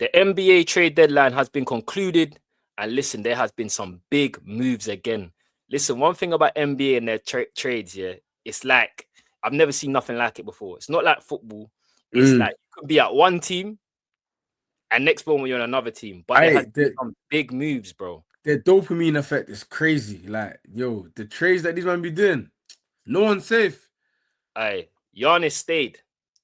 The NBA trade deadline has been concluded. And listen, there has been some big moves again. Listen, one thing about NBA and their trades, yeah, it's like I've never seen nothing like it before. It's not like football. It's like you could be at one team and next moment you're on another team. But there has been some big moves, bro. The dopamine effect is crazy. Like, yo, the trades that these men be doing, no one's safe. Aye, Giannis stayed.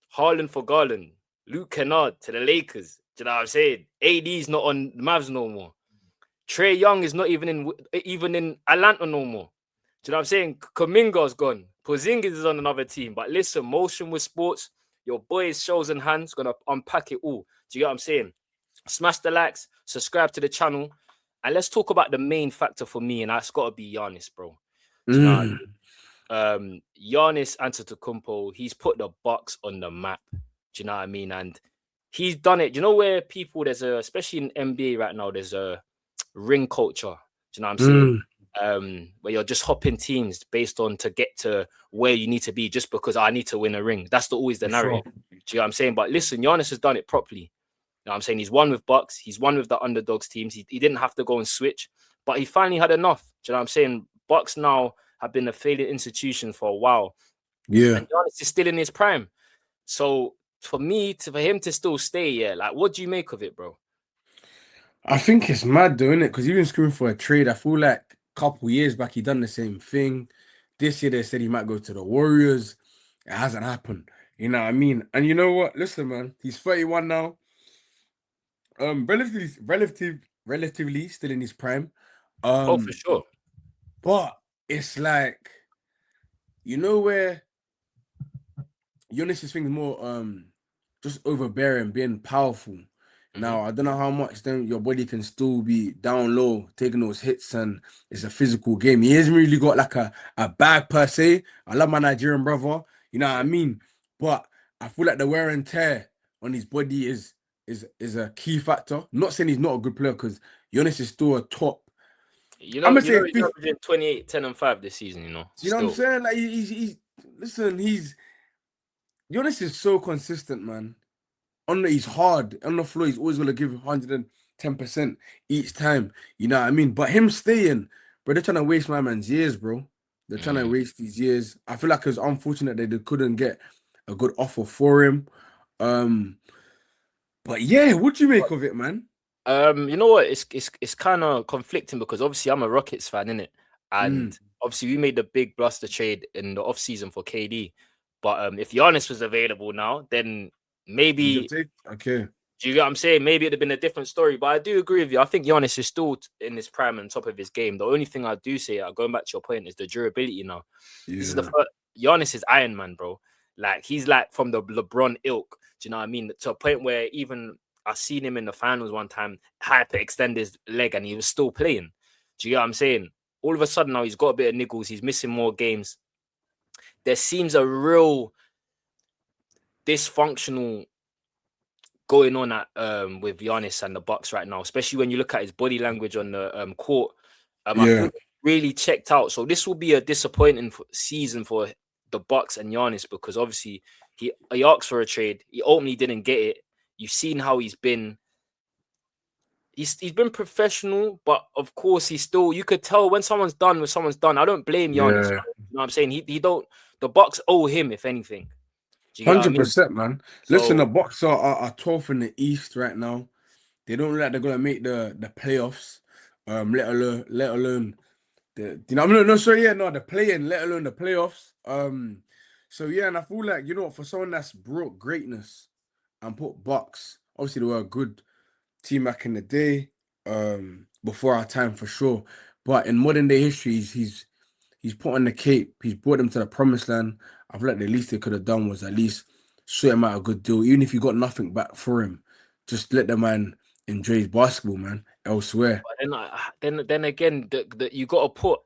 Harden for Garland. Luke Kennard to the Lakers. Do you know what I'm saying? AD's not on the Mavs no more. Trae Young is not even in Atlanta no more. Do you know what I'm saying? Kuminga's gone. Porzingis is on another team. But listen, motion with sports. Your boys, shows and hands, gonna unpack it all. Do you get what I'm saying? Smash the likes, subscribe to the channel, and let's talk about the main factor for me, and that's got to be Giannis, bro. Do you know what I mean? Giannis Antetokounmpo, he's put the Bucks on the map. Do you know what I mean? And he's done it. Do you know where people, especially in NBA right now, there's a ring culture. Do you know what I'm saying? Where you're just hopping teams based on to get to where you need to be just because I need to win a ring. That's always the narrative. Sure. Do you know what I'm saying? But listen, Giannis has done it properly. You know what I'm saying? He's won with Bucks. He's won with the underdogs teams. He didn't have to go and switch, but he finally had enough. Do you know what I'm saying? Bucks now have been a failing institution for a while. Yeah. And Giannis is still in his prime. So for him to still stay, yeah, like, what do you make of it, bro? I think it's mad though, isn't it? Because even screaming for a trade, I feel like a couple years back he done the same thing. This year they said he might go to the Warriors. It hasn't happened. You know what I mean? And you know what? Listen, man, he's 31 now. Relatively still in his prime. Oh, for sure. But it's like, you know where Giannis' thing is more just overbearing, being powerful. Now, I don't know how much then your body can still be down low, taking those hits, and it's a physical game. He hasn't really got like a bag per se. I love my Nigerian brother, you know what I mean? But I feel like the wear and tear on his body is a key factor. Not saying he's not a good player, because Giannis is still a top. You know, he's averaging 28, 10, and 5 this season, you know. You know what I'm saying? Like Giannis is so consistent, man. He's hard. On the floor, he's always going to give 110% each time. You know what I mean? But him staying, bro, they're trying to waste my man's years, bro. They're trying to waste these years. I feel like it's unfortunate that they couldn't get a good offer for him. But yeah, what do you make of it, man? You know what? It's kind of conflicting because obviously I'm a Rockets fan, innit? And obviously we made the big bluster trade in the offseason for KD. But if Giannis was available now, then maybe okay. Do you get what I'm saying? Maybe it'd have been a different story. But I do agree with you. I think Giannis is still in his prime and top of his game. The only thing I do say, going back to your point, is the durability now. Yeah. This is the first. Giannis is Iron Man, bro. Like, he's like from the LeBron ilk. Do you know what I mean? To a point where even I seen him in the finals one time, hyperextend his leg and he was still playing. Do you get what I'm saying? All of a sudden now he's got a bit of niggles. He's missing more games. There seems a real dysfunctional going on at with Giannis and the Bucks right now, especially when you look at his body language on the court. I feel really checked out. So this will be a disappointing season for the Bucks and Giannis, because obviously he asked for a trade. He openly didn't get it. You've seen how he's been. He's been professional, but of course he's still. You could tell when someone's done. I don't blame Giannis. You know what I'm saying? He don't. The Bucks owe him, if anything. 100%, man. So, listen, the Bucks are 12th in the East right now. They don't look like they're gonna make the playoffs. Let alone the the play-in, let alone the playoffs. So yeah, and I feel like, you know, for someone that's brought greatness and put Bucks, obviously they were a good team back in the day, before our time for sure. But in modern day history, he's put on the cape. He's brought them to the promised land. I feel like the least they could have done was at least sort him out a good deal. Even if you got nothing back for him, just let the man enjoy his basketball, man, elsewhere. But then again, you got to put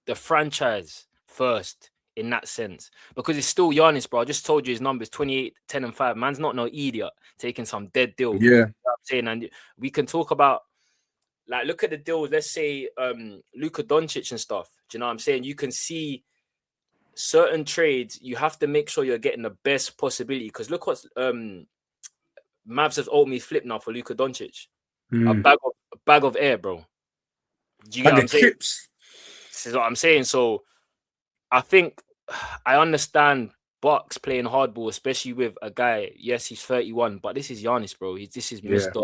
the franchise first in that sense, because it's still Giannis, bro. I just told you his numbers: 28, 10, and 5. Man's not no idiot taking some dead deal. Yeah. You know what I'm saying? And we can talk about, like, look at the deals. Let's say Luka Doncic and stuff. Do you know what I'm saying? You can see certain trades. You have to make sure you're getting the best possibility. Because look what's Mavs have ultimately flipped now for Luka Doncic. A Mm. bag of air, bro. Do you get Bag what I'm of saying? chips. This is what I'm saying. So I think I understand Bucks playing hardball, especially with a guy. Yes, he's 31, but this is Giannis, bro. This is Yeah. Mr.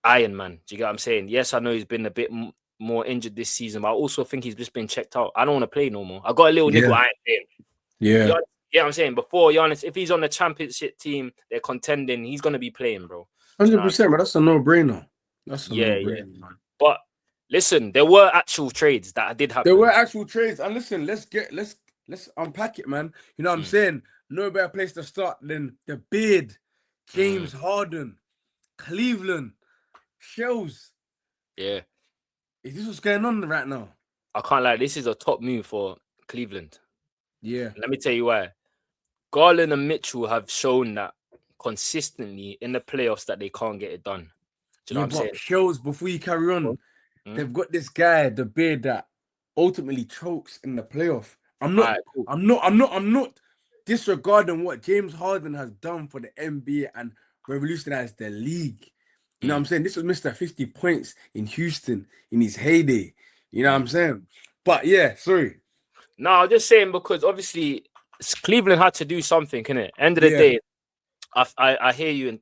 Iron Man. Do you get what I'm saying? Yes, I know he's been a bit more injured this season, but I also think he's just been checked out. I don't want to play no more. I got a little niggle. I ain't playing. Yeah. Yeah, I'm saying before Giannis, if he's on the championship team, they're contending, he's gonna be playing, bro. 100%, but that's a no-brainer. That's a Yeah. no-brainer, man. But listen, there were actual trades that did happen. There were actual trades, and listen, let's unpack it, man. You know what I'm saying? No better place to start than the beard, James Harden, Cleveland, Shells. Yeah. Is this what's going on right now? I can't lie, this is a top move for Cleveland. Yeah. Let me tell you why. Garland and Mitchell have shown that consistently in the playoffs that they can't get it done. Do you know what I'm saying? Shells, before you carry on, they've got this guy, the beard, that ultimately chokes in the playoff. I'm not disregarding what James Harden has done for the NBA and revolutionized the league. You know what I'm saying? This was Mr. 50 points in Houston in his heyday. You know what I'm saying? But yeah, sorry. No, I'm just saying because obviously Cleveland had to do something, innit? End of the day, I hear you in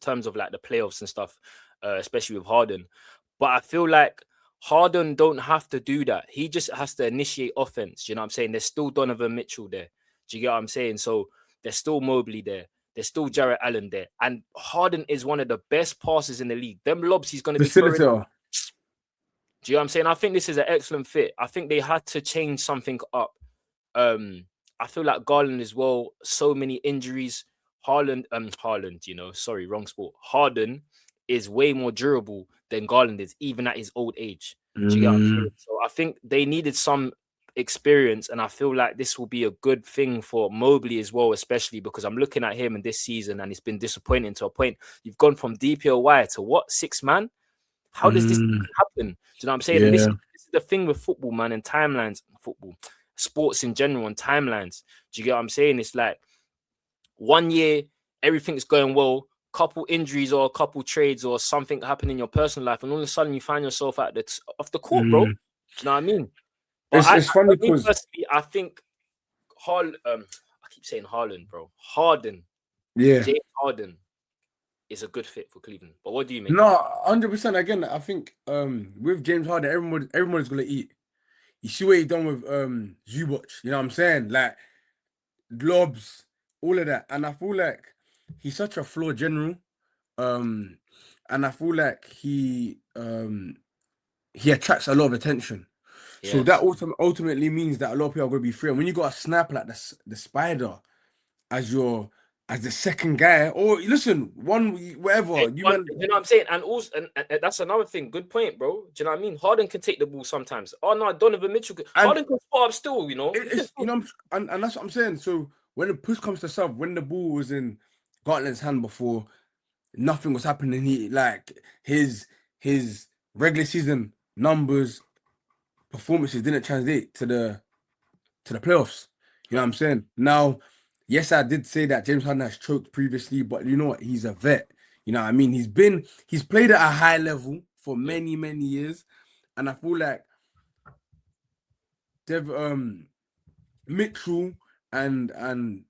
terms of like the playoffs and stuff, especially with Harden. But I feel like Harden don't have to do that. He just has to initiate offense. You know what I'm saying? There's still Donovan Mitchell there. Do you get what I'm saying? So there's still Mobley there. There's still Jarrett Allen there. And Harden is one of the best passers in the league. Them lobs he's going to be throwing. Do you know what I'm saying? I think this is an excellent fit. I think they had to change something up. I feel like Garland as well. So many injuries. Harden, sorry, wrong sport. Harden is way more durable than Garland is, even at his old age. Do you get what I'm saying? So I think they needed some experience, and I feel like this will be a good thing for Mobley as well, especially because I'm looking at him in this season and it's been disappointing to a point. You've gone from DPOY to what, 6 man? How does this happen? Do you know what I'm saying? And this is the thing with football, man, and timelines, football, sports in general, and timelines. Do you get what I'm saying? It's like 1 year, everything's going well, couple injuries or a couple trades or something happen in your personal life, and all of a sudden you find yourself off the court, bro. Do you know what I mean? But it's funny because I think I keep saying Harden, bro. Harden. Yeah. James Harden is a good fit for Cleveland. But what do you make? No, 100%. Again, I think with James Harden, everybody's gonna eat. You see what he done with Zubac, you know what I'm saying? Like lobs, all of that. And I feel like he's such a floor general. And I feel like he attracts a lot of attention. Yes. So that ultimately means that a lot of people are going to be free. And when you got a sniper like the Spider as the second guy, or listen, whatever. You know what I'm saying? And also, and that's another thing. Good point, bro. Do you know what I mean? Harden can take the ball sometimes. Oh no, Donovan Mitchell. Harden can spot up still, you know. And that's what I'm saying. So when the push comes to shove, when the ball was in Garland's hand before, nothing was happening. He like his regular season numbers, performances didn't translate to the playoffs. You know what I'm saying? Now, yes, I did say that James Harden has choked previously, but you know what? He's a vet. You know what I mean? He's played at a high level for many, many years. And I feel like Mitchell and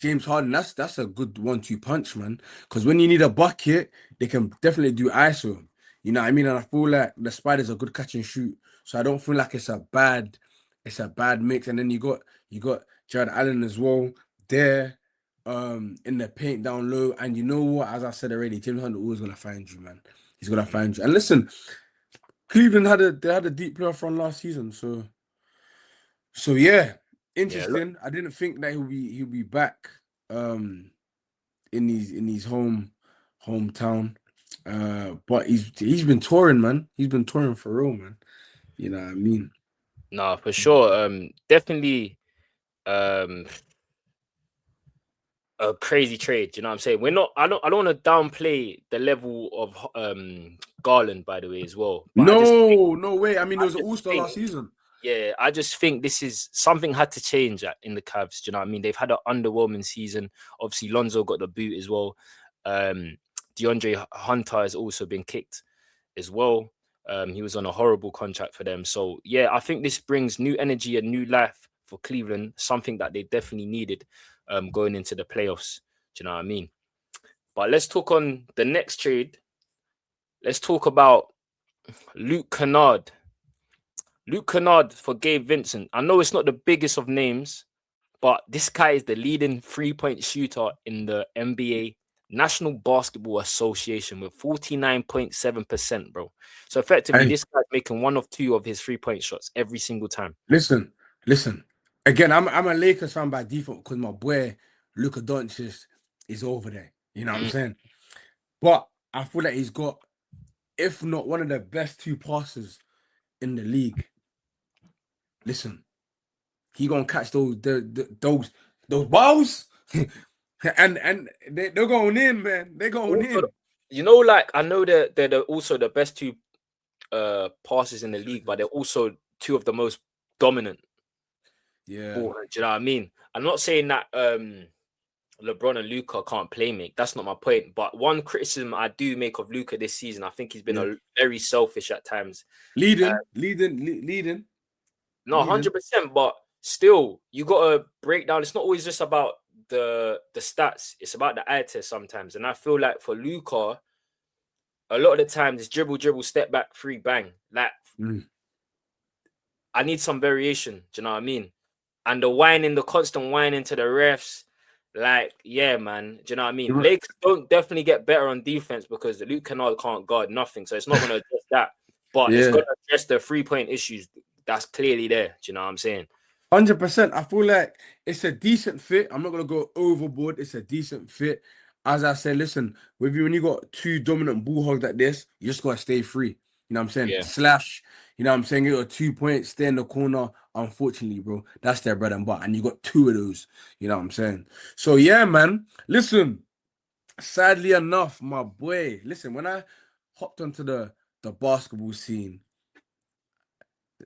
James Harden, that's a good 1-2 punch, man. Because when you need a bucket, they can definitely do ISO. You know what I mean? And I feel like the Spider's a good catch and shoot. So I don't feel like it's a bad mix. And then you got Jared Allen as well there in the paint down low. And you know what? As I said already, James Harden always gonna find you, man. He's gonna find you. And listen, Cleveland had a deep playoff run last season, so yeah, interesting. Yeah, I didn't think that he'll be back in his hometown. But he's been touring, man. He's been touring for real, man. You know what I mean? No, for sure. Definitely a crazy trade. You know what I'm saying? I don't want to downplay the level of Garland, by the way, as well. But no way. I mean, it was an all-star last season. Yeah, I just think this is something had to change in the Cavs. Do you know what I mean? They've had an underwhelming season. Obviously, Lonzo got the boot as well. DeAndre Hunter has also been kicked as well. He was on a horrible contract for them. So yeah, I think this brings new energy and new life for Cleveland, something that they definitely needed going into the playoffs. Do you know what I mean? But let's talk on the next trade. Let's talk about Luke Kennard. Luke Kennard for Gabe Vincent. I know it's not the biggest of names, but this guy is the leading three-point shooter in the NBA National Basketball Association with 49.7%, bro. So effectively, this guy's making one of two of his three-point shots every single time. Listen. Again, I'm a Lakers fan by default because my boy Luka Doncic is over there. You know what I'm saying? But I feel like he's got, if not one of the best two passes in the league. Listen, he gonna catch those balls, and they're going in, man. They're going in. You know, like I know that they're also the best two passes in the league, but they're also two of the most dominant. Yeah, do you know what I mean? I'm not saying that LeBron and Luka can't play make. That's not my point. But one criticism I do make of Luka this season, I think he's been very selfish at times. Leading. No, 100%. But still, you gotta break down. It's not always just about the stats. It's about the eye test sometimes. And I feel like for Luka, a lot of the times it's dribble, step back, free, bang. Like I need some variation. Do you know what I mean? And the constant whining to the refs. Like, yeah, man. Do you know what I mean? Lakers don't definitely get better on defense because Luke Kennard can't guard nothing. So it's not going to address that. But it's going to address the 3-point issues that's clearly there. Do you know what I'm saying? 100%. I feel like it's a decent fit. I'm not going to go overboard. It's a decent fit. As I said, listen, with you, when you got two dominant ball hogs like this, you just got to stay free. You know what I'm saying? Yeah. Slash, you know what I'm saying? You got 2 points, stay in the corner. Unfortunately, bro, that's their bread and butter. And you got two of those. You know what I'm saying? So, yeah, man. Listen, sadly enough, my boy, listen, when I hopped onto the basketball scene,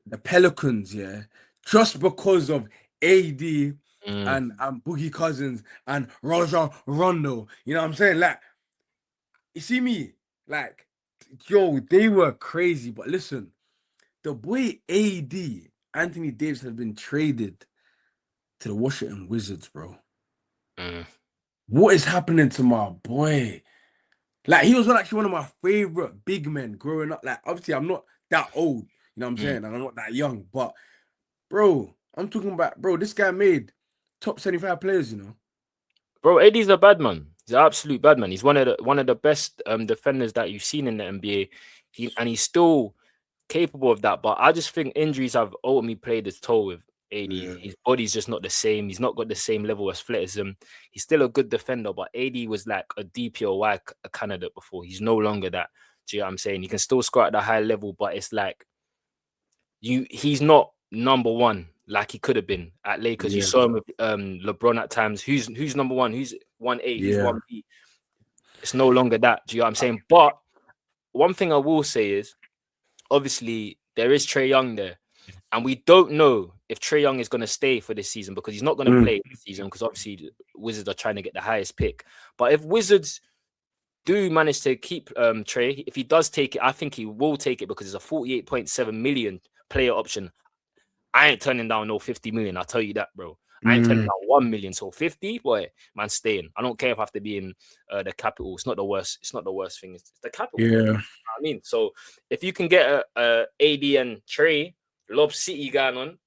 the Pelicans, just because of AD and Boogie Cousins and Rajon Rondo, you know what I'm saying? Like, you see me? Like, yo, they were crazy. But listen, the boy AD, Anthony Davis, has been traded to the Washington Wizards, bro. What is happening to my boy? Like, he was actually one of my favorite big men growing up. Like, obviously, I'm not that old, you know what I'm saying? And I'm not that young. But, bro, I'm talking about, bro, this guy made top 75 players, you know? Bro, AD's a bad man. He's an absolute bad man. He's one of the best defenders that you've seen in the NBA. And he's still capable of that. But I just think injuries have ultimately played his toll with AD. Yeah. His body's just not the same. He's not got the same level of athleticism. He's still a good defender, but AD was like a DPOY candidate before. He's no longer that. Do you know what I'm saying? He can still score at the high level, but it's like he's not number one like he could have been at Lakers. You saw him with LeBron at times. Who's number one? Who's 1A? Who's 1B? It's no longer that. Do you know what I'm saying? But one thing I will say is, obviously, there is Trae Young there. And we don't know if Trae Young is going to stay for this season because he's not going to play this season because obviously Wizards are trying to get the highest pick. But if Wizards do manage to keep Trae, if he does take it, I think he will take it because it's a 48.7 million player option. I ain't turning down no 50 million. I'll tell you that, bro. I ain't turning down 1 million. So 50, boy, man, staying. I don't care if I have to be in the capital. It's not the worst. It's not the worst thing. It's the capital. Yeah. You know what I mean? So if you can get a AD and Trae, Lob City going on.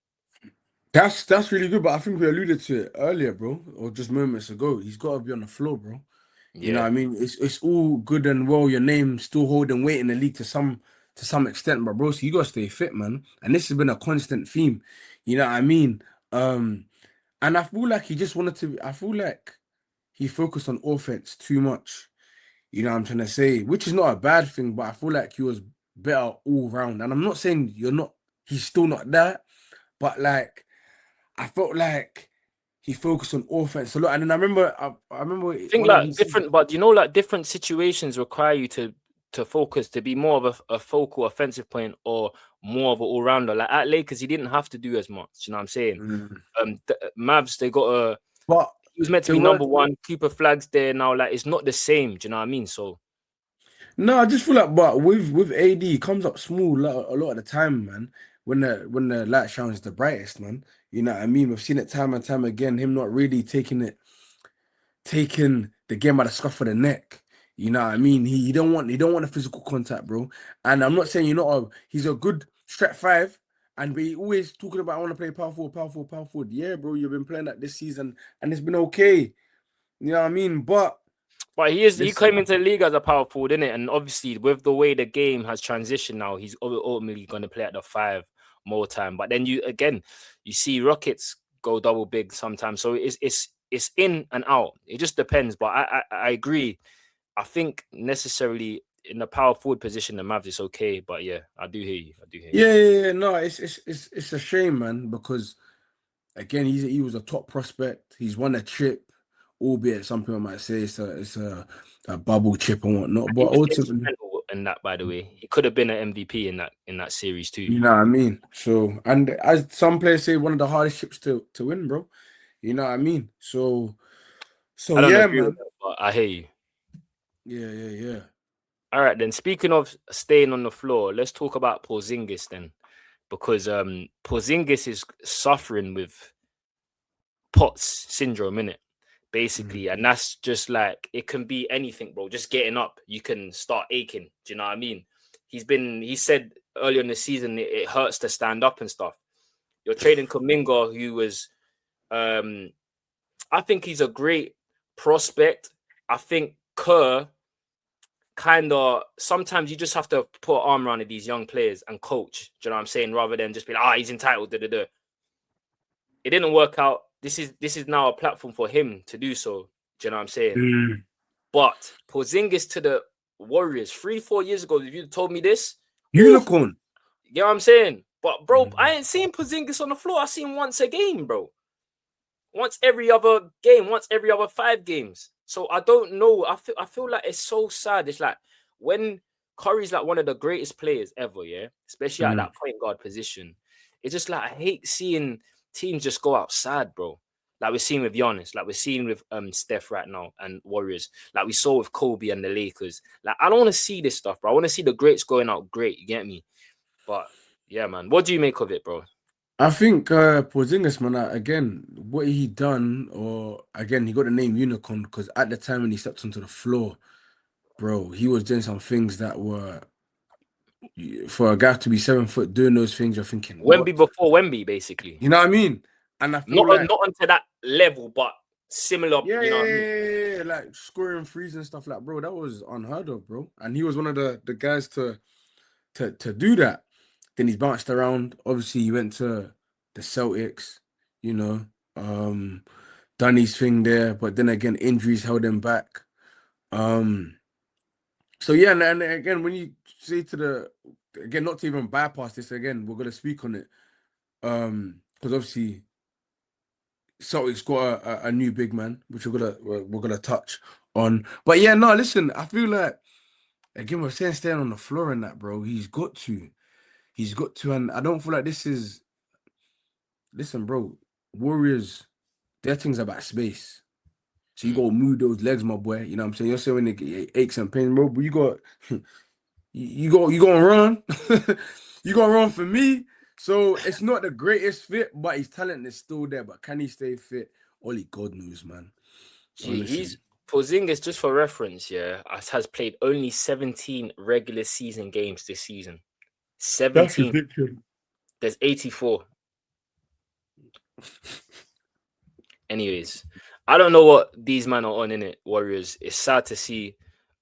That's really good, but I think we alluded to it earlier, bro, or just moments ago. He's got to be on the floor, bro. You know what I mean? It's all good and well. Your name still holding weight in the league to some extent, but bro, so you gotta stay fit, man. And this has been a constant theme. You know what I mean? And I feel like he just wanted to. I feel like he focused on offense too much. You know what I'm trying to say, which is not a bad thing, but I feel like he was better all round. And I'm not saying he's still not that, but like I felt like he focused on offense a lot. And then I remember I think like different, but like different situations require you to focus, to be more of a focal offensive point or more of an all-rounder. Like at Lakers, he didn't have to do as much. You know what I'm saying? The Mavs, they got he was meant to be number one. Cooper Flag's there now. Like, it's not the same. Do you know what I mean? So. No, I just feel like, but with AD, he comes up small a lot of the time, man. When the light shines the brightest, man. You know what I mean? We've seen it time and time again. Him not really taking the game by the scruff of the neck. You know what I mean? He don't want the physical contact, bro. And I'm not saying he's a good stretch five, and we always talking about I want to play power forward, power forward, power forward. Yeah, bro, you've been playing that this season, and it's been okay. You know what I mean? But he came into the league as a power forward, innit? And obviously, with the way the game has transitioned now, he's ultimately going to play at the 5 more time. But then you see Rockets go double big sometimes. So it's in and out. It just depends. But I agree. I think necessarily in the power forward position, the Mavs is okay. But yeah, I do hear you. Yeah. No, it's a shame, man, because again, he was a top prospect. He's won a chip, albeit some people might say it's a bubble chip and whatnot. But ultimately, in that, by the way, he could have been an MVP in that series too. You know what I mean? So, and as some players say, one of the hardest chips to win, bro. You know what I mean? So I don't yeah, agree man. with that, but I hear you. Yeah. All right, then. Speaking of staying on the floor, let's talk about Porzingis then, because Porzingis is suffering with POTS syndrome, innit? Basically, and that's just like it can be anything, bro. Just getting up, you can start aching. Do you know what I mean? He said earlier in the season it hurts to stand up and stuff. You're trading Kuminga, who was, I think he's a great prospect. I think Kerr kind of sometimes you just have to put an arm around these young players and coach. Do you know what I'm saying? Rather than just be like, he's entitled. It didn't work out. This is now a platform for him to do so. Do you know what I'm saying? But Porzingis to the Warriors 3-4 years ago, if you told me this, unicorn. You know what I'm saying? But bro, I ain't seen Porzingis on the floor. I seen him once a game, bro. Once every other game, once every other 5 games. So I don't know. I feel like it's so sad. It's like when Curry's like one of the greatest players ever, yeah, especially at that point guard position. It's just like I hate seeing teams just go outside, bro. Like we're seeing with Giannis, like we're seeing with Steph right now and Warriors, like we saw with Kobe and the Lakers. Like I don't want to see this stuff, bro. I want to see the greats going out great. You get me? But yeah, man, what do you make of it, bro? I think Porzingis, man, again, what he done, or again, he got the name unicorn because at the time when he stepped onto the floor, bro, he was doing some things that were for a guy to be 7 foot doing those things. You're thinking, Wemby what? before Wemby, basically. You know what I mean? And I feel not onto that level, but similar. Yeah, you know what I mean? like scoring threes and stuff like, bro, that was unheard of, bro. And he was one of the guys to do that. Then he's bounced around. Obviously, he went to the Celtics, you know, done his thing there, but then again, injuries held him back. So yeah, and again, when you say not to even bypass this again, we're gonna speak on it. Because obviously Celtics got a new big man, which we're gonna touch on. But yeah, no, listen, I feel like again we're saying staying on the floor and that, bro. He's got to, and I don't feel like this is. Listen, bro, Warriors, their things about space. So you gotta move those legs, my boy. You know what I'm saying? You're saying it aches and pains, bro, but you got you gonna run. You gonna run for me. So it's not the greatest fit, but his talent is still there. But can he stay fit? Only God knows, man. He's Porzingis, just for reference, yeah, has played only 17 regular season games this season. 17. There's 84. Anyways, I don't know what these men are on in it, Warriors. It's sad to see.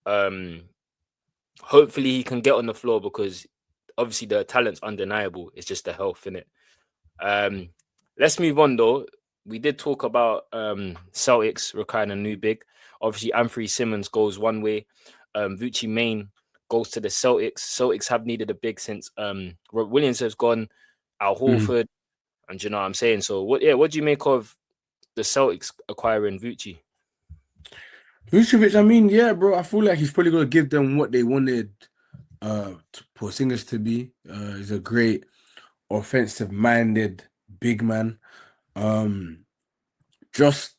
Hopefully he can get on the floor because obviously the talent's undeniable. It's just the health in it. Let's move on though. We did talk about Celtics requiring a new big. Obviously, Anthony Simmons goes one way. Vucevic Main goes to the Celtics. Celtics have needed a big since Rob Williams has gone, Al Horford, and you know what I'm saying. So what do you make of the Celtics acquiring Vucevic? Vucevic, I mean, yeah, bro. I feel like he's probably gonna give them what they wanted Porzingis to be. He's a great offensive minded big man. Just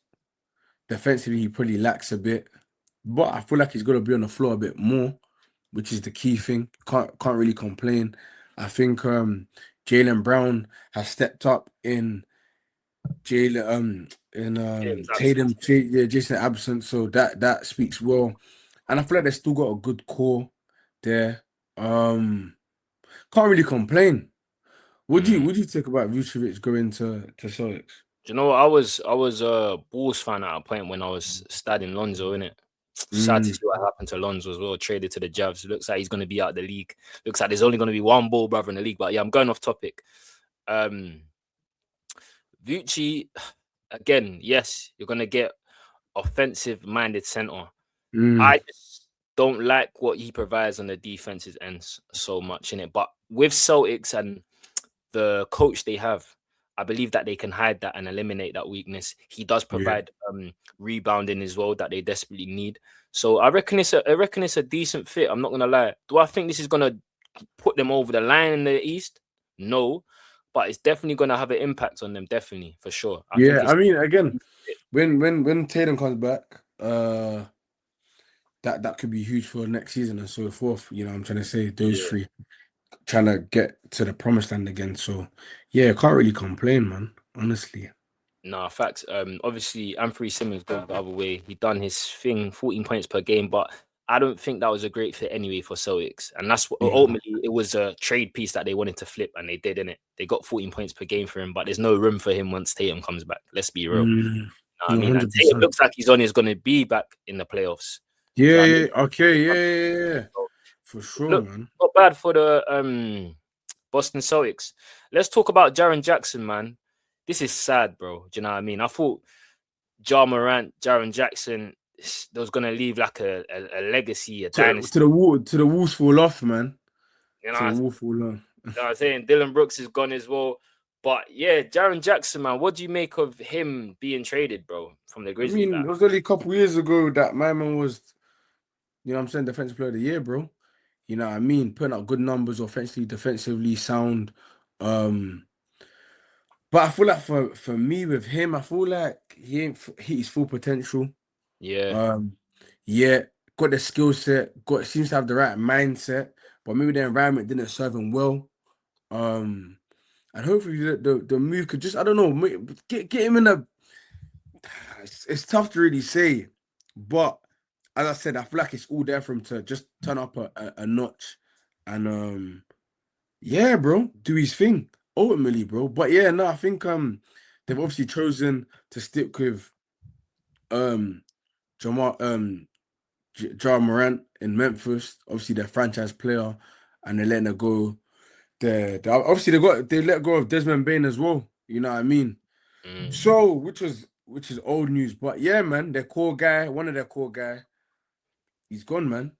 defensively he probably lacks a bit, but I feel like he's got to be on the floor a bit more, which is the key thing. Can't really complain. I think Jaylen Brown has stepped up in James Tatum, absence. Jason absence, so that speaks well. And I feel like they still got a good core there. Can't really complain. What do you think about Vucevic going to Celtics? Do you know what? I was a Bulls fan at a point when I was studying Lonzo, innit? Sad to Mm, see what happened to Lonzo as well. Traded to the Javs. Looks like he's gonna be out of the league. Looks like there's only gonna be one ball brother in the league. But yeah, I'm going off topic. Um Vucci, again, yes, you're gonna get offensive minded center. mm, I just don't like what he provides on the defensive ends so much in it. But with Celtics and the coach they have, I believe that they can hide that and eliminate that weakness. He does yeah. provide rebounding as well that they desperately need. So I reckon it's a decent fit. I'm not gonna lie. Do I think this is gonna put them over the line in the East? No, but it's definitely gonna have an impact on them. Definitely, for sure. I think Yeah, it's I mean, again, when Tatum comes back, that could be huge for next season and so forth. You know, I'm trying to say those yeah. three trying to get to the promised land again. So yeah, can't really complain, man. Honestly. Nah, facts. Obviously, Anthony Simmons going the other way. He done his thing, 14 points per game, but I don't think that was a great fit anyway for Celtics. And that's what Yeah. ultimately it was a trade piece that they wanted to flip, and they did, innit? They got 14 points per game for him, but there's no room for him once Tatum comes back. Let's be real. Know what I No, mean? And Tatum 100%. looks like he's on is going to be back in the playoffs. Do you Yeah, know what I yeah, mean? okay, yeah. For sure, Look, man. not bad for the Boston Celtics. Let's talk about Jaren Jackson, man. This is sad, bro. Do you know what I mean? I thought Ja Morant, Jaren Jackson, they was gonna leave like a legacy, a dynasty. To the walls fall off, man. You know, To the what wall fall off. I'm saying? Dylan Brooks is gone as well. But yeah, Jaren Jackson, man, what do you make of him being traded, bro, from the I Grizzlies? mean, Like, it was only a couple years ago that my man was, you know what I'm saying, defensive player of the year, bro. You know what I mean? Putting up good numbers offensively, defensively sound. Um, but I feel like for me with him, I feel like he ain't hit his full potential. yeah. Um, yeah, got the skill set, seems to have the right mindset, but maybe the environment didn't serve him well. Um, and hopefully the move could just, I don't know, get him in a. It's tough to really say, but as I said, I feel like it's all there for him to just turn up a notch, and yeah, bro, do his thing ultimately, bro. But yeah, no, I think they've obviously chosen to stick with um Jamal Ja Morant in Memphis, obviously their franchise player, and they're letting it go. Obviously they let go of Desmond Bain as well. You know what I mean? Mm. So which is old news, but yeah, man, their core guy, one of their core guy, he's gone, man.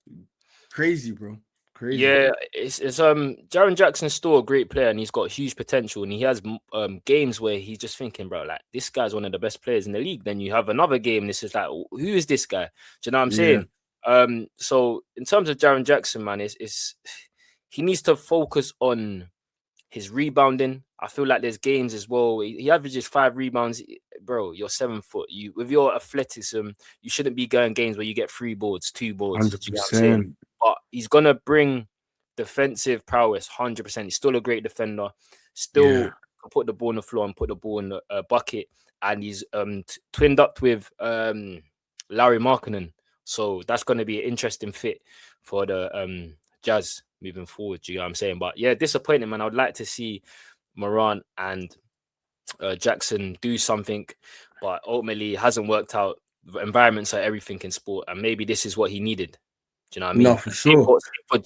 Crazy, bro. Crazy. Yeah, it's Jaren Jackson's still a great player and he's got huge potential and he has games where he's just thinking, bro, like this guy's one of the best players in the league. Then you have another game, this is like, who is this guy? Do you know what I'm Yeah, saying? So in terms of Jaren Jackson, man, it's he needs to focus on his rebounding. I feel like there's games as well. He averages 5 rebounds. Bro, you're 7 foot. You with your athleticism, you shouldn't be going games where you get 3 boards, 2 boards. Do you know what I'm saying? 100%. But he's gonna bring defensive prowess, 100%. He's still a great defender. Still Yeah, can put the ball on the floor and put the ball in the bucket. And he's twinned up with Larry Markkinen. So that's gonna be an interesting fit for the Jazz moving forward. Do you know what I'm saying? But yeah, disappointing, man. I would like to see Morant and Jackson do something, but ultimately it hasn't worked out. The environments are everything in sport, and maybe this is what he needed. Do you know what I no, mean? for Same sure. for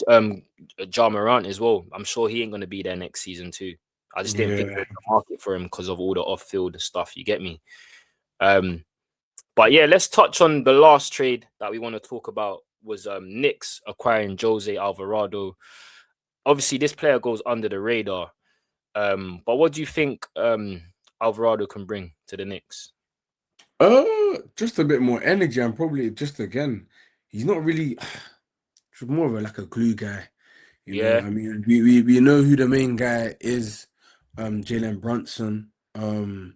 Ja Morant as well. I'm sure he ain't gonna be there next season too. I just didn't think there Yeah. was a market for him because of all the off-field stuff. You get me? Um, but yeah, let's touch on the last trade that we want to talk about was Knicks acquiring Jose Alvarado. Obviously, this player goes under the radar. But what do you think Alvarado can bring to the Knicks? Just a bit more energy and probably just again, he's not really he's more of like a glue guy. You know, Yeah. I mean, we know who the main guy is, Jalen Brunson. And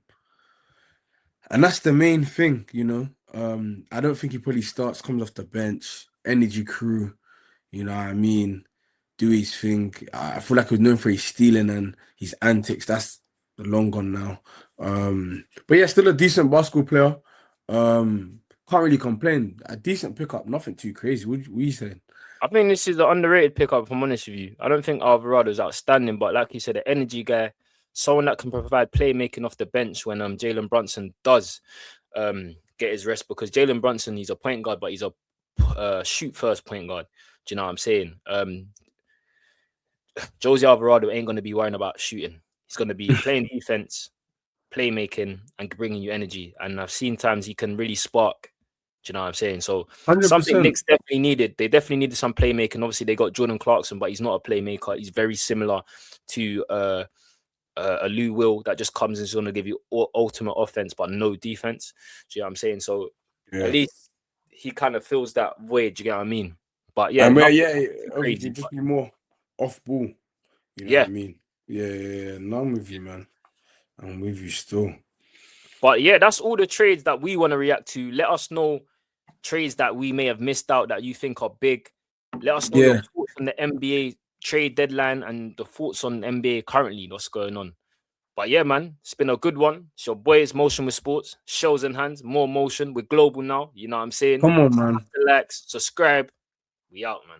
that's the main thing, you know. I don't think he probably starts, comes off the bench, energy crew, you know what I mean? Do his thing. I feel like he was known for his stealing and his antics. That's long gone now. But yeah, still a decent basketball player. Can't really complain. A decent pickup, nothing too crazy. What you saying? I think this is an underrated pickup, if I'm honest with you. I don't think Alvarado is outstanding, but like you said, an energy guy, someone that can provide playmaking off the bench when Jalen Brunson does get his rest, because Jalen Brunson, he's a point guard, but he's a shoot first point guard. Do you know what I'm saying? Josie Alvarado ain't going to be worrying about shooting. He's going to be playing defense, playmaking, and bringing you energy. And I've seen times he can really spark. Do you know what I'm saying? So 100%. something Knicks definitely needed. They definitely needed some playmaking. Obviously, they got Jordan Clarkson, but he's not a playmaker. He's very similar to a Lou Will that just comes and is going to give you ultimate offense, but no defense. Do you know what I'm saying? So at least he kind of fills that void. Do you get what I mean? But yeah, crazy. Just be more off ball. You know what I mean? Yeah. No, I'm with you, man. I'm with you still. But yeah, that's all the trades that we want to react to. Let us know trades that we may have missed out that you think are big. Let us know your thoughts on the NBA trade deadline and the thoughts on NBA currently, what's going on. But yeah, man, it's been a good one. It's your boys, Motion with Sports, shows in hands, more motion. We're global now. You know what I'm saying? Come on, man. Relax, subscribe. We out, man.